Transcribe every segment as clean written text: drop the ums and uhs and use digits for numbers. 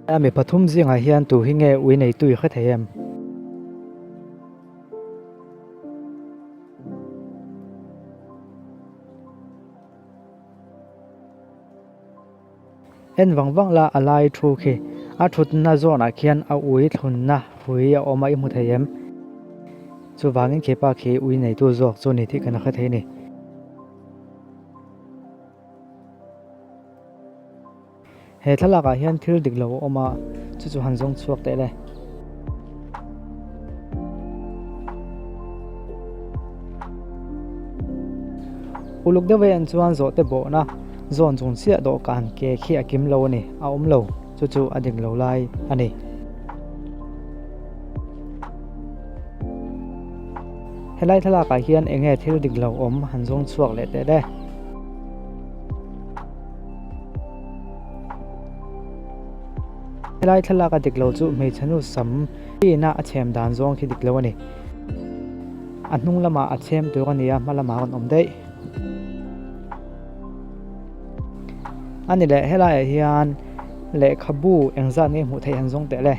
ami pathum zinga hian tu hi nge ui nei tui kha theim en wangwang la alai thu khi a thut na zona khian a ui thun na hui a oma I mu theim chu wangin kepa khi ui nei tu zok chu ni thi kana kha thei ni he thalaka hian thil dik lo oma chu hanjong chuak te le uluk de wen chuan zo te bo na zon chung sia do kan ke khi akim lo ni a lo chu ading lo lai ani helai thalaka hian enge thil dik lo hanjong chuak le te de helai thalaka dik lo chu mei chanu sam pi na a chem dan zong khi dik lo ani anung lama a chem tu ania malama on dei ani le helai hian le khabu engza ni mu thei hanjong te le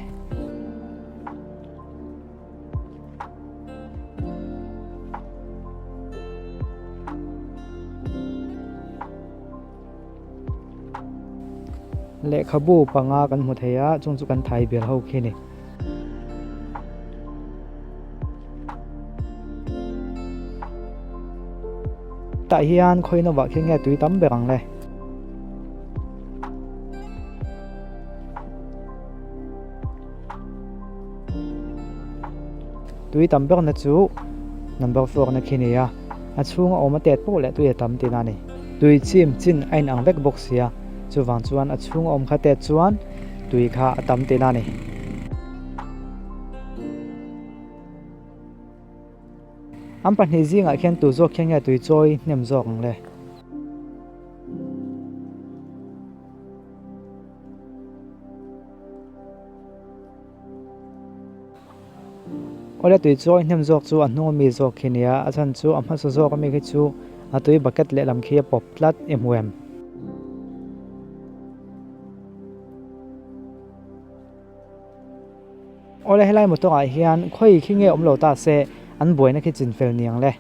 le khabu panga kan mu theya chung chu kan thai bel ho khi ni ta hian khoina wa khi nge tui tam berang le tui tam ber na chu number 4 na khi ni ya a chunga oma tet po le tui tam ti na ni tui chim chin ain ang vek box ya chu wang chuan a chunga om kha te chuan tui kha atam te na ni am pan hi zinga khian tu zok khenga tui choi nem zok le ole tui choi nem zok chu anu mi zok khinia a chan chu amha so zok mi khi chu a tui bucket le lam khia pop tlat emwem ole helai mo to a hian khoi khi nge lo ta se an boina khi chin fel niang le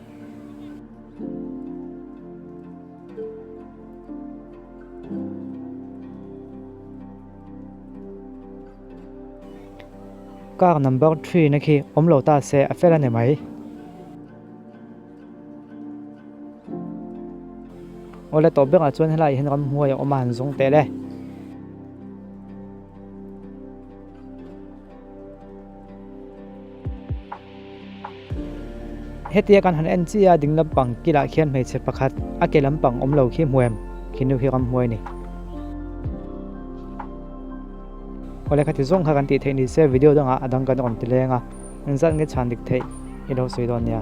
car number 3 na khi lo ta se a fel ane mai ole to bek a chuan helai hin ram huai man zong te le hetia kan han en chia ding lampang kila khian mei che pakhat a ke lampang lo khi muem khinu hi ram huai ni ole khati zong kha kan ti theini se video danga adang kan on tilenga nzan nge chan dik thei ilo soidon ya